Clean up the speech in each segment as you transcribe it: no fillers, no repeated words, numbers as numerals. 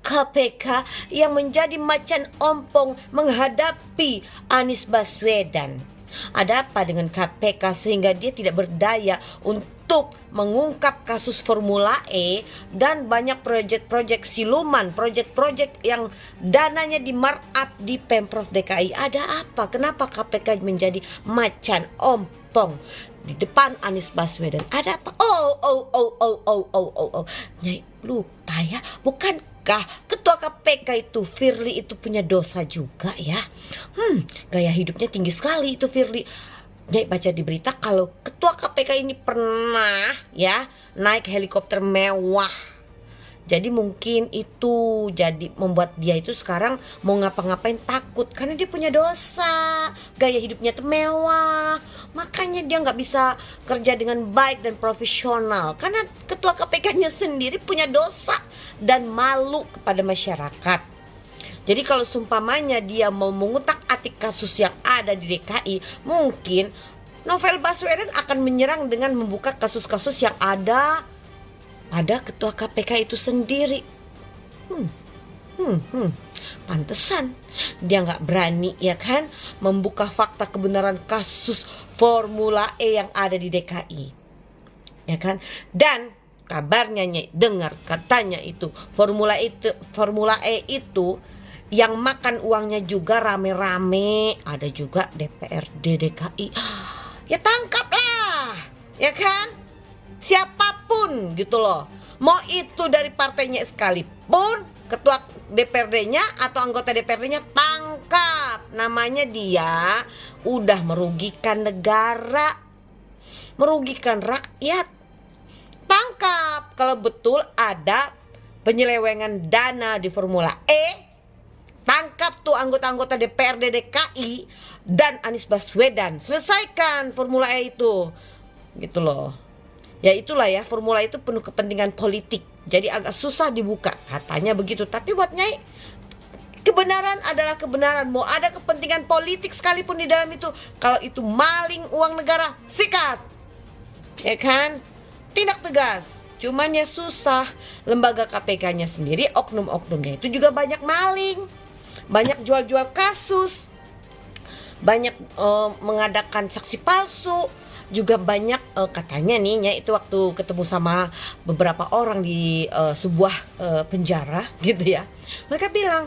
KPK yang menjadi macan ompong menghadapi Anies Baswedan. Ada apa dengan KPK sehingga dia tidak berdaya untuk mengungkap kasus Formula E dan banyak proyek-proyek siluman, proyek-proyek yang dananya di markup di Pemprov DKI. Ada apa? Kenapa KPK menjadi macan ompong di depan Anies Baswedan? Ada apa? Nyai lupa ya, bukankah ketua KPK itu Firly itu punya dosa juga ya? Gaya hidupnya tinggi sekali itu Firly. Nyai baca di berita kalau ketua KPK ini pernah ya naik helikopter mewah. Jadi mungkin itu jadi membuat dia itu sekarang mau ngapa-ngapain takut karena dia punya dosa. Gaya hidupnya tuh mewah. Makanya dia nggak bisa kerja dengan baik dan profesional karena ketua KPK-nya sendiri punya dosa dan malu kepada masyarakat. Jadi kalau seumpamanya dia mau mengutak-atik kasus yang ada di DKI, mungkin Novel Baswedan akan menyerang dengan membuka kasus-kasus yang ada pada ketua KPK itu sendiri. Pantesan dia nggak berani ya kan membuka fakta kebenaran kasus Formula E yang ada di DKI, ya kan? Dan kabarnya dengar katanya itu Formula E itu yang makan uangnya juga rame-rame, ada juga DPRD DKI. Ya tangkaplah, ya kan? Siapapun gitu loh. Mau itu dari partainya sekalipun, ketua DPRD-nya atau anggota DPRD-nya tangkap. Namanya dia udah merugikan negara, merugikan rakyat. Tangkap kalau betul ada penyelewengan dana di Formula E. Tangkap tuh anggota-anggota DPRD DKI dan Anies Baswedan. Selesaikan Formula E itu. Gitu loh. Ya itulah ya, Formula itu penuh kepentingan politik. Jadi agak susah dibuka, katanya begitu. Tapi buat Nyai, kebenaran adalah kebenaran. Mau ada kepentingan politik sekalipun di dalam itu, kalau itu maling uang negara, sikat. Ya kan? Tindak tegas. Cuman ya susah. Lembaga KPK-nya sendiri, oknum-oknumnya itu juga banyak maling, banyak jual-jual kasus, banyak mengadakan saksi palsu. Juga banyak katanya nih ya, itu waktu ketemu sama beberapa orang di sebuah penjara gitu ya. Mereka bilang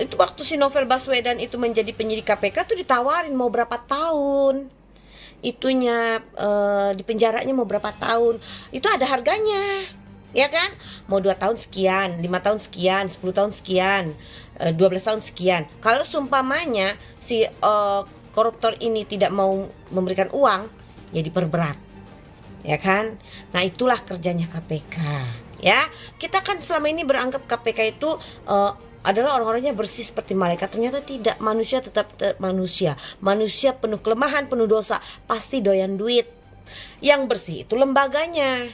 itu waktu si Novel Baswedan itu menjadi penyidik KPK tuh ditawarin mau berapa tahun. Itunya di penjaranya mau berapa tahun. Itu ada harganya. Ya kan? Mau 2 tahun sekian, 5 tahun sekian, 10 tahun sekian, 12 tahun sekian. Kalau seumpamanya si koruptor ini tidak mau memberikan uang, ya diperberat, ya kan? Nah itulah kerjanya KPK, ya. Kita kan selama ini beranggap KPK itu adalah orang-orangnya bersih seperti malaikat. Ternyata tidak, manusia tetap manusia. Manusia penuh kelemahan, penuh dosa, pasti doyan duit. Yang bersih itu lembaganya.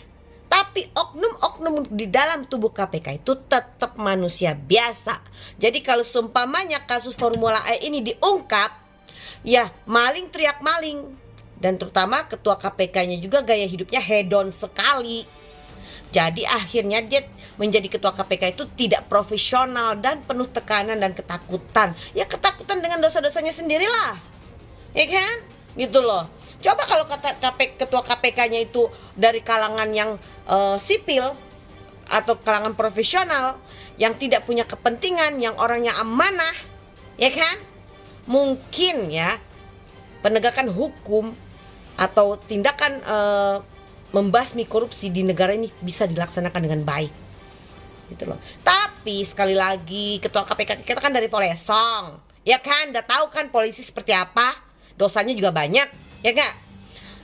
Tapi oknum-oknum di dalam tubuh KPK itu tetap manusia biasa. Jadi kalau seumpamanya kasus Formula E ini diungkap, ya maling teriak maling. Dan terutama ketua KPK-nya juga gaya hidupnya hedon sekali. Jadi akhirnya dia menjadi ketua KPK itu tidak profesional dan penuh tekanan dan ketakutan. Ya ketakutan dengan dosa-dosanya sendirilah. Ya kan? Gitu loh. Coba kalau ketua KPK-nya itu dari kalangan yang sipil atau kalangan profesional yang tidak punya kepentingan, yang orangnya amanah, ya kan? Mungkin ya penegakan hukum atau tindakan membasmi korupsi di negara ini bisa dilaksanakan dengan baik, gitu loh. Tapi sekali lagi ketua KPK kita kan dari Polesong, ya kan? Udah tahu kan polisi seperti apa, dosanya juga banyak, ya gak?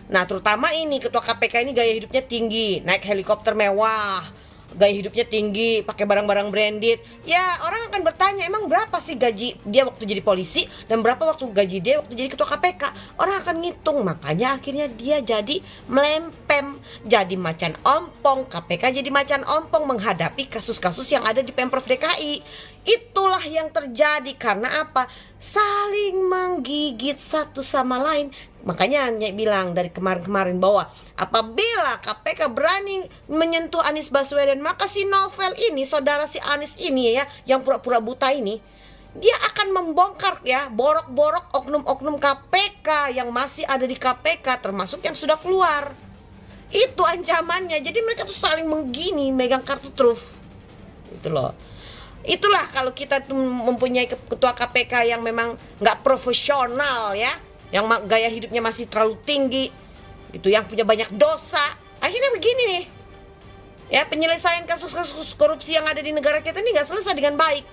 Nah terutama ini ketua KPK ini gaya hidupnya tinggi, naik helikopter mewah, gaya hidupnya tinggi, pakai barang-barang branded. Ya orang akan bertanya, emang berapa sih gaji dia waktu jadi polisi dan berapa waktu gaji dia waktu jadi ketua KPK? Orang akan ngitung, makanya akhirnya dia jadi melempem, jadi macan ompong. KPK jadi macan ompong menghadapi kasus-kasus yang ada di Pemprov DKI. Itulah yang terjadi karena apa? saling menggigit satu sama lain. Makanya Nyai bilang dari kemarin-kemarin bahwa apabila KPK berani menyentuh Anies Baswedan, maka si Novel ini, saudara si Anies ini ya, yang pura-pura buta ini, dia akan membongkar ya borok-borok oknum-oknum KPK yang masih ada di KPK, termasuk yang sudah keluar. Itu ancamannya. Jadi mereka tuh saling menggini, megang kartu truf. Itu loh. Itulah kalau kita tuh mempunyai ketua KPK yang memang nggak profesional ya, yang gaya hidupnya masih terlalu tinggi, gitu, yang punya banyak dosa. Akhirnya begini nih, ya penyelesaian kasus-kasus korupsi yang ada di negara kita ini nggak selesai dengan baik,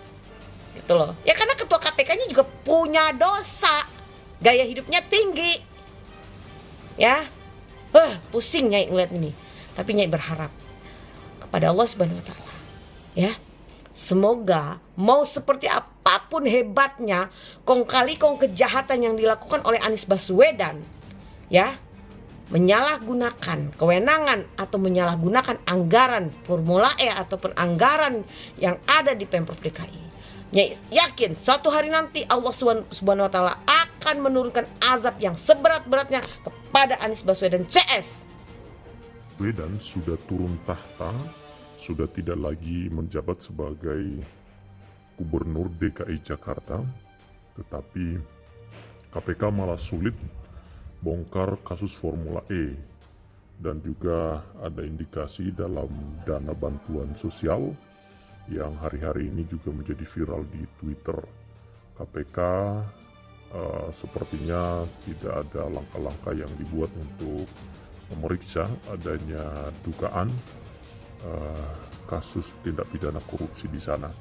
gitu loh. Ya karena ketua KPK-nya juga punya dosa, gaya hidupnya tinggi, ya. Pusing Nyai ngeliat ini. Tapi Nyai berharap kepada Allah Subhanahu Wa Taala, ya. Semoga mau seperti apapun hebatnya kong kali kong kejahatan yang dilakukan oleh Anies Baswedan, ya, menyalahgunakan kewenangan atau menyalahgunakan anggaran Formula E ataupun anggaran yang ada di Pemprov DKI. Nyai yakin suatu hari nanti Allah Subhanahu Wa Taala akan menurunkan azab yang seberat-beratnya kepada Anies Baswedan CS. Baswedan sudah turun tahta, sudah tidak lagi menjabat sebagai Gubernur DKI Jakarta, tetapi KPK malah sulit bongkar kasus Formula E, dan juga ada indikasi dalam dana bantuan sosial yang hari-hari ini juga menjadi viral di Twitter. KPK sepertinya tidak ada langkah-langkah yang dibuat untuk memeriksa adanya dugaan kasus tindak pidana korupsi di sana.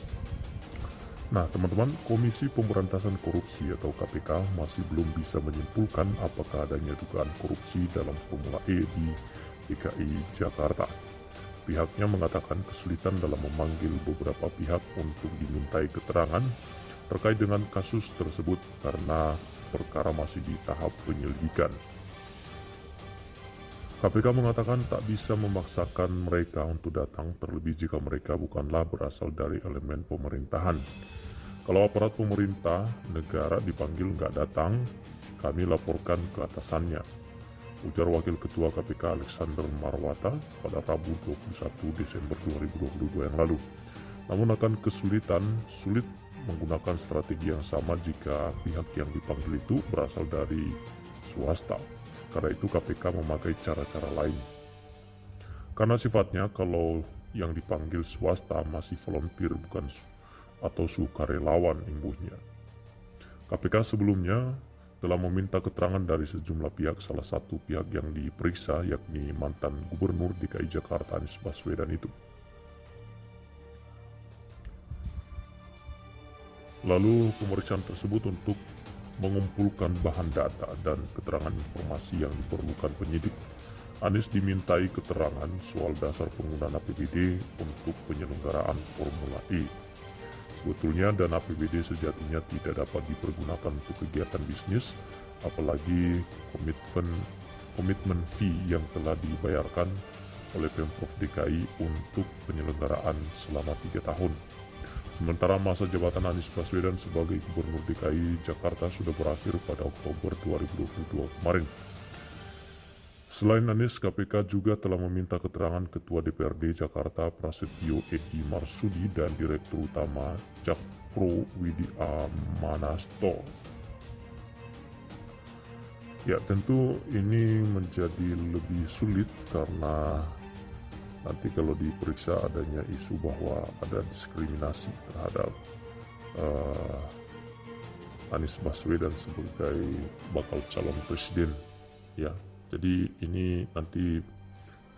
Nah, teman-teman, Komisi Pemberantasan Korupsi atau KPK masih belum bisa menyimpulkan apakah adanya dugaan korupsi dalam Formula E di DKI Jakarta. Pihaknya mengatakan kesulitan dalam memanggil beberapa pihak untuk dimintai keterangan terkait dengan kasus tersebut karena perkara masih di tahap penyelidikan. KPK mengatakan tak bisa memaksakan mereka untuk datang, terlebih jika mereka bukanlah berasal dari elemen pemerintahan. Kalau aparat pemerintah negara dipanggil nggak datang, kami laporkan ke atasannya, ujar Wakil Ketua KPK Alexander Marwata pada Rabu 21 Desember 2022 yang lalu. Namun akan sulit menggunakan strategi yang sama jika pihak yang dipanggil itu berasal dari swasta. Karena itu KPK memakai cara-cara lain. Karena sifatnya kalau yang dipanggil swasta masih volunteer bukan atau sukarelawan imbuhnya. KPK sebelumnya telah meminta keterangan dari sejumlah pihak, salah satu pihak yang diperiksa yakni mantan Gubernur DKI Jakarta Anies Baswedan itu. Lalu pemeriksaan tersebut untuk mengumpulkan bahan data dan keterangan informasi yang diperlukan penyidik. Anies dimintai keterangan soal dasar penggunaan APBD untuk penyelenggaraan Formula E. Sebetulnya dana APBD sejatinya tidak dapat dipergunakan untuk kegiatan bisnis, apalagi komitmen fee yang telah dibayarkan oleh Pemprov DKI untuk penyelenggaraan selama 3 tahun. Sementara masa jabatan Anies Baswedan sebagai Gubernur DKI Jakarta sudah berakhir pada Oktober 2022 kemarin. Selain Anies, KPK juga telah meminta keterangan Ketua DPRD Jakarta Prasetyo Edy Marsudi dan Direktur Utama Jakpro Widi Amanasto. Ya, tentu ini menjadi lebih sulit karena nanti kalau diperiksa adanya isu bahwa ada diskriminasi terhadap Anies Baswedan sebagai bakal calon presiden, ya. Jadi ini nanti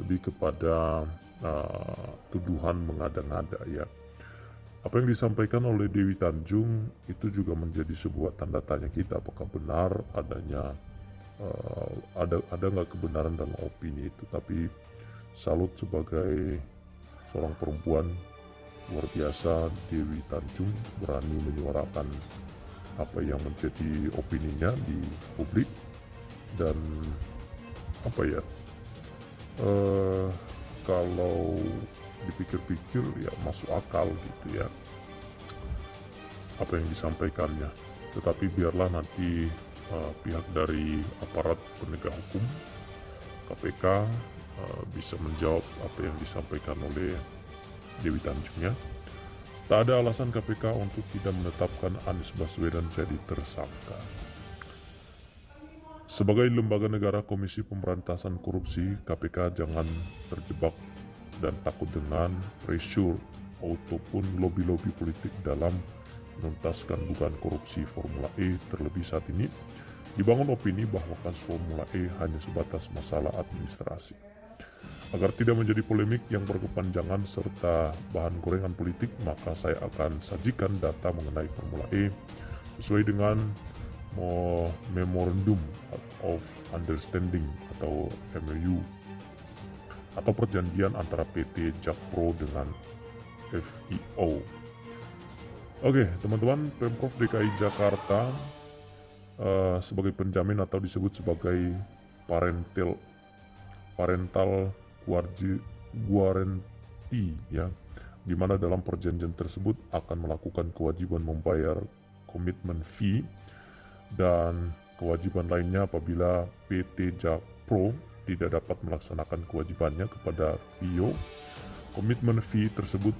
lebih kepada tuduhan mengada-ngada, ya. Apa yang disampaikan oleh Dewi Tanjung itu juga menjadi sebuah tanda tanya kita, apakah benar adanya ada nggak kebenaran dalam opini itu. Tapi salut sebagai seorang perempuan luar biasa, Dewi Tanjung berani menyuarakan apa yang menjadi opininya di publik. Dan apa ya, kalau dipikir-pikir ya masuk akal gitu ya apa yang disampaikannya. Tetapi biarlah nanti pihak dari aparat penegak hukum KPK bisa menjawab apa yang disampaikan oleh Dewi Tanjungnya. Tak ada alasan KPK untuk tidak menetapkan Anies Baswedan jadi tersangka. Sebagai lembaga negara Komisi Pemberantasan Korupsi, KPK jangan terjebak dan takut dengan pressure ataupun lobby-lobby politik dalam menuntaskan dugaan korupsi Formula E. Terlebih saat ini dibangun opini bahwa kasus Formula E hanya sebatas masalah administrasi. Agar tidak menjadi polemik yang berkepanjangan serta bahan gorengan politik, maka saya akan sajikan data mengenai Formula E sesuai dengan Memorandum of Understanding atau MOU atau perjanjian antara PT Jakpro dengan FIO. Oke, teman-teman, Pemprov DKI Jakarta sebagai penjamin atau disebut sebagai parental guarantee, ya, di mana dalam perjanjian tersebut akan melakukan kewajiban membayar komitmen fee dan kewajiban lainnya apabila PT Jakpro tidak dapat melaksanakan kewajibannya kepada FIO. Komitmen fee tersebut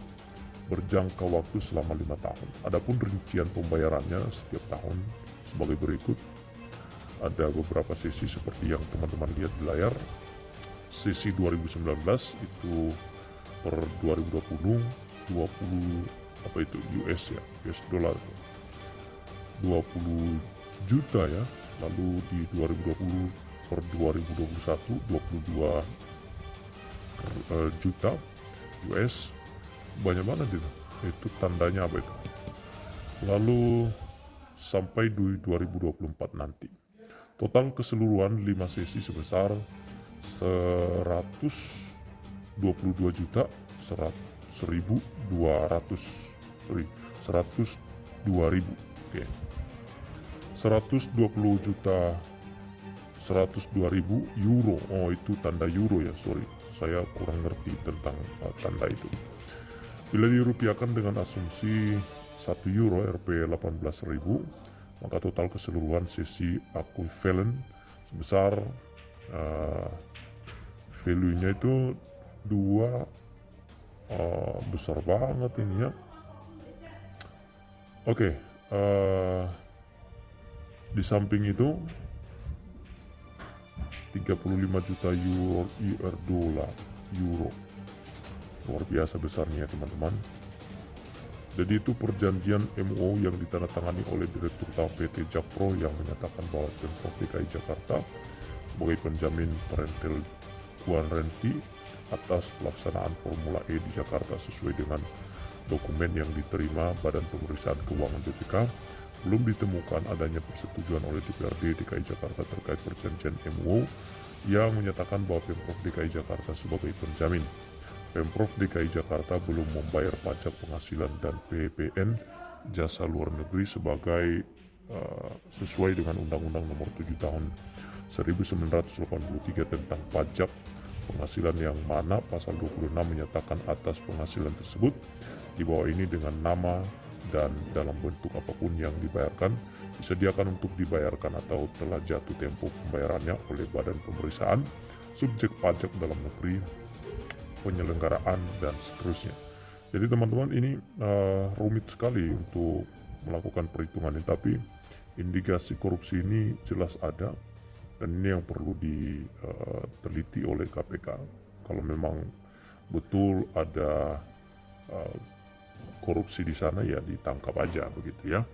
berjangka waktu selama 5 tahun. Adapun rincian pembayarannya setiap tahun sebagai berikut. Ada beberapa sesi seperti yang teman-teman lihat di layar. Sesi 2019 itu per 2020 20 apa itu US ya, US dollar 20 juta ya. Lalu di 2020 per 2021 22 juta US. Banyak banget itu tandanya apa itu. Lalu sampai di 2024 nanti total keseluruhan 5 sesi sebesar 122 juta 102 ribu. Oke. 120 juta 102 ribu euro. Oh, itu tanda euro ya, sorry, saya kurang ngerti tentang tanda itu. Bila dirupiahkan dengan asumsi 1 euro Rp 18.000, maka total keseluruhan sesi equivalent sebesar value-nya itu 2 besar banget ini ya. Oke, di samping itu 35 juta euro. Luar biasa besarnya teman-teman. Jadi itu perjanjian MOU yang ditandatangani oleh Direktur Utama PT Jakpro yang menyatakan bahwa Pemprov DKI Jakarta sebagai penjamin parental guarantee atas pelaksanaan Formula E di Jakarta sesuai dengan dokumen yang diterima Badan Pemeriksaan Keuangan BPK. Belum ditemukan adanya persetujuan oleh DPRD DKI Jakarta terkait perjanjian MOU yang menyatakan bahwa Pemprov DKI Jakarta sebagai penjamin. Pemprov DKI Jakarta belum membayar pajak penghasilan dan PPN jasa luar negeri sebagai sesuai dengan Undang-Undang Nomor 7 Tahun 1983 tentang pajak penghasilan, yang mana pasal 26 menyatakan atas penghasilan tersebut di bawah ini dengan nama dan dalam bentuk apapun yang dibayarkan disediakan untuk dibayarkan atau telah jatuh tempo pembayarannya oleh Badan Pemeriksaan subjek pajak dalam negeri, penyelenggaraan dan seterusnya. Jadi teman-teman, ini rumit sekali untuk melakukan perhitungan ini, tapi indikasi korupsi ini jelas ada dan ini yang perlu diteliti oleh KPK. Kalau memang betul ada korupsi di sana, ya ditangkap aja begitu ya.